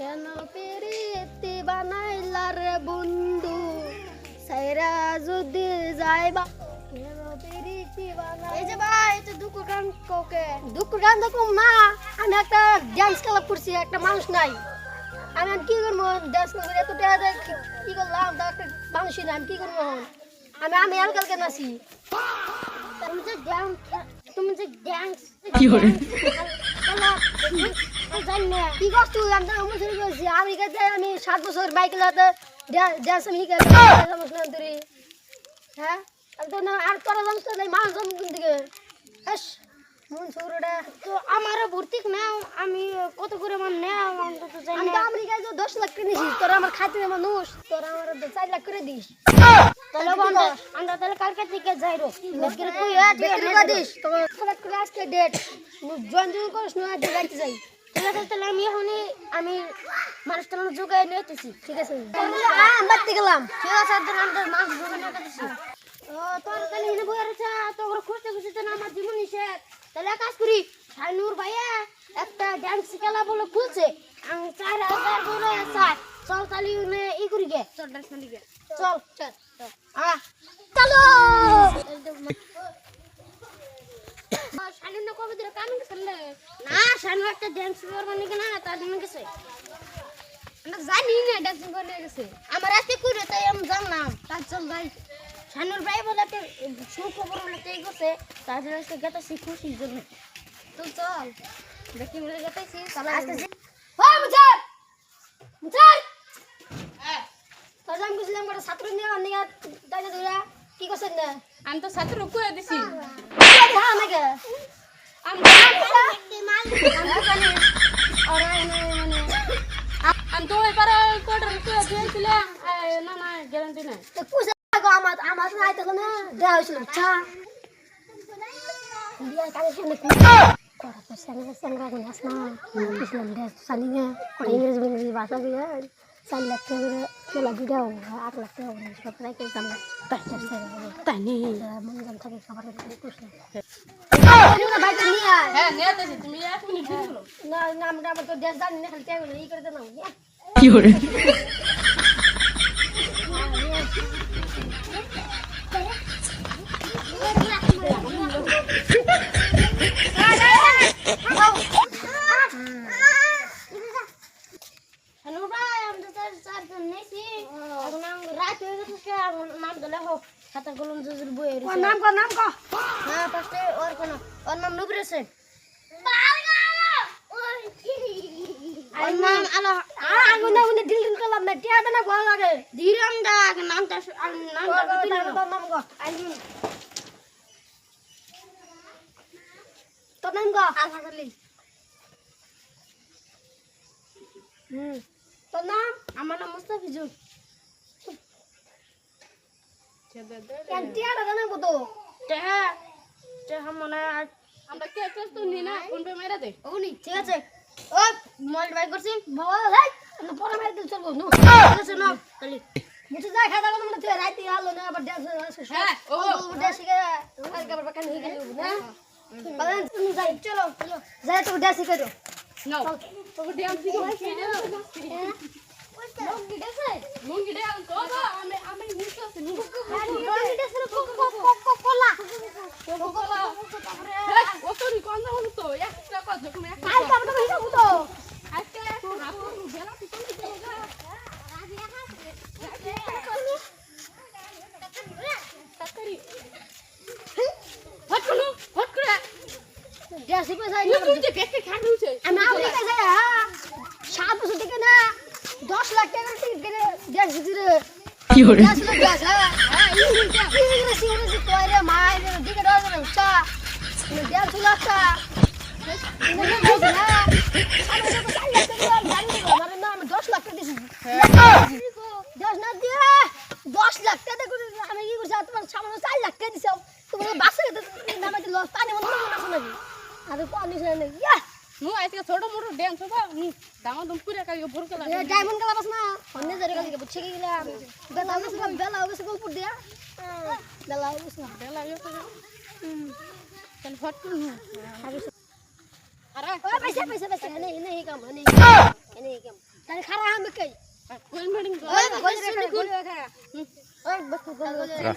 কেন প্রীতি বানাইলা রে বন্ধু সাইরা যদি যাইবা কেন প্রীতি বানাই এই যে ভাই এটা দুঃখ গান কোকে দুঃখ গান দেখুম না আমি একটা ডান্স ক্লাব করছি একটা মানুষ নাই আমি কি করবো ডান্স করে এত টাকা কি করলাম একটা মানুষ নাই আমি কি করবো আমি আমি কালকে নাচি তুমি যে ডান্স কি করে কি করছ তুই আমি আমি 7 বছর বাইক চালাতে ডান্স আমি হ্যাঁ আর তোরা জানিস তো মানুষ কোন দিকে মন সৌরটা তো আমারও ভর্তি নাও আমি কত করে আমার নেও আমি তো আমেরিকায় 10 লাখ কিনেছি তোরা আমার খাইতে মানুষ তোরা আমার 4 লাখ করে দিস তাহলে আমরা তাহলে কালকে থেকে যাই রো দিস তোমার আজকে ডেট জয়েন করিস না যাইতে যাই ঠিক আছে তাহলে আমি এখনই আমি মানুষটা যোগাই নিতেছি ঠিক আছে বাড়তে গেলাম ঠিক আছে আমাদের মাছ যোগাই নিতেছি তোর তাহলে এনে বই আছে তোর খুঁজতে খুঁজতে না আমার জীবন শেষ তাহলে কাজ করি শাইনুর ভাইয়া একটা ডান্স খেলা বলে খুলছে আমি 4000 করে চাই চল তাহলে ই করি গে চল ডান্স মারি গে চল চল চলো শাইনুর না কবে দিলে কামিং করলে না শাইনুর একটা ডান্স করবে নাকি না তার জন্য গেছে আমরা জানি না ডান্স করে গেছে আমার আজকে কইরে তাই আমি জানলাম তার চল ভাই শানুর ভাই বলে একটা সুখবর বলে তাই গেছে তার জন্য আজকে গেতেছি খুশির জন্য তো চল দেখি মিলে গেতেছি চল আজকে হ্যাঁ মুজার মুজার হ্যাঁ তোর জান গেছিলাম বড় ছাত্র নিয়ে নিয়ে তাই না কি করছেন না আমি তো ছাত্র কয়ে দিছি হ্যাঁ আমাকে আমি আমি তো ওই পারে কোডর কয়ে দিয়েছিলাম না না গ্যারান্টি নাই তো কুছে আমার আমার নাই তো না দেয়া হইছিল চা দিয়া কালে শুনে করা তো সঙ্গে কোন আসনা ইসলাম দেশ সালিনে কোন ইংরেজি ভাষা দিয়ে 4 লাখ টাকা কেলা দিদাও 8 লাখ টাকা সব নাই কে জানা পাঁচটার সারা তাই নি মন জান থাকে খাবার করে কুছে হ্যাঁ নিয়েছি তুমি 1 মিনিট দিলো না নাম নাম তো দেশ জানি না খালি টাকা ই করে দে না কি করে খাতা কলম জুজুর বই এর নাম কো হ্যাঁ ফার্স্টে ওর নাম নুবরে সেন আর নাম আলো আগুনা উনি দিল দিল করলাম না টিয়া না ভালো লাগে ধীরাম দা নামটা নাম গো আইনি তোর নাম গো আসালি তোর নাম আমার নাম মুস্তাফিজুর টিয়া দাদা না কত টিয়া মনে আমরা কে কে তো নি না ফোন পে মেরে দে ওনি ঠিক আছে ও মোবাইল বাই করছিস বাবা ভাই না পরে মেরে দিল চলবো নো ঠিক আছে না তাহলে মুছে যা খাতা বলে মানে তুই রাইতে আলো না আবার ডান্স হ্যাঁ ও ডান্স শিখে তোমার কাবার বাকান হয়ে গেল না বাবা তুমি যাই চলো চলো যাই তো ডান্স শিখে দাও নাও তো ডান্স শিখে লঙ্গি ডান্স লুঙ্গি ডান্স তো আমি মিস করছি লঙ্গি ডান্স কোলা তারপরে ও তো নি কোন হলো তো একটা কথা তুমি একটা আই কাম তো হিসাব তো আজকে আপন বেলা তো তুমি যাও তাড়াতাড়ি হট করো হট করে ডান্স শিখে যাই তুমি যে দেখতে খাট হচ্ছে আমি আমেরিকা যাই হ্যাঁ 7 বছর থেকে না 10 লাখ টাকা টিকিট কেটে ডান্স শিখছি রে কি করে ডান্স ডান্স হ্যাঁ ইংরেজি ইংরেজি কইরে মাইরে দিকে ডান্স না চা ডান্স লাগতা ইংরেজি না আমি তো 4 লাখ টাকা জানি আমার নাম 10 লাখ টাকা দিছি ডান্স না দিয়ে 10 লাখ টাকা করে আমি কি করছি তোমার সামনে 4 লাখ টাকা দিছি তোমার বাসে নামে লস পানি মন না নাকি আর পানি সে না ইয়া নু আজকে ছোট মোটো ডান্স হবে দামা দম পুরা কালি ভর কলা এ ডায়মন্ড কালা বাস না অন্য জায়গা কালি বুঝছে কি গেলাম বেলা গেছে গোলপুর দিয়া বেলা গেছে বেলা গেছে চল ফট করু আরে পয়সা পয়সা পয়সা এনে কাম এনে কাম তাহলে খারাপ আমি কই গোল মিটিং ওই গোল রেখে গোল রেখে ওই বস গোল রা।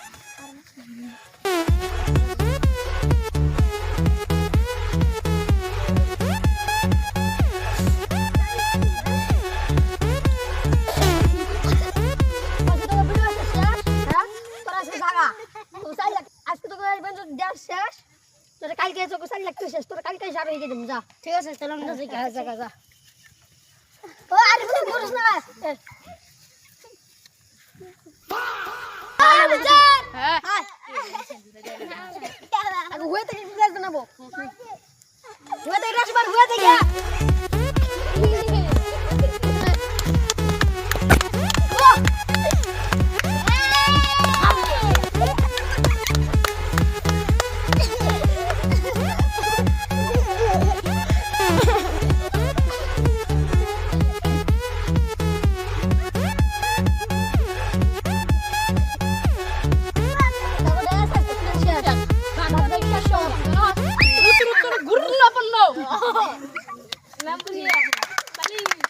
ঠিক আছে চলো আমরা যাই যা ও আরে বল করছ না হ্যাঁ আগে হয়ে থেকে ক্লাস বানাবো হয়ে থেকে রাসবার হয়ে থেকে Gurla pun lo. Nampu dia. Balik.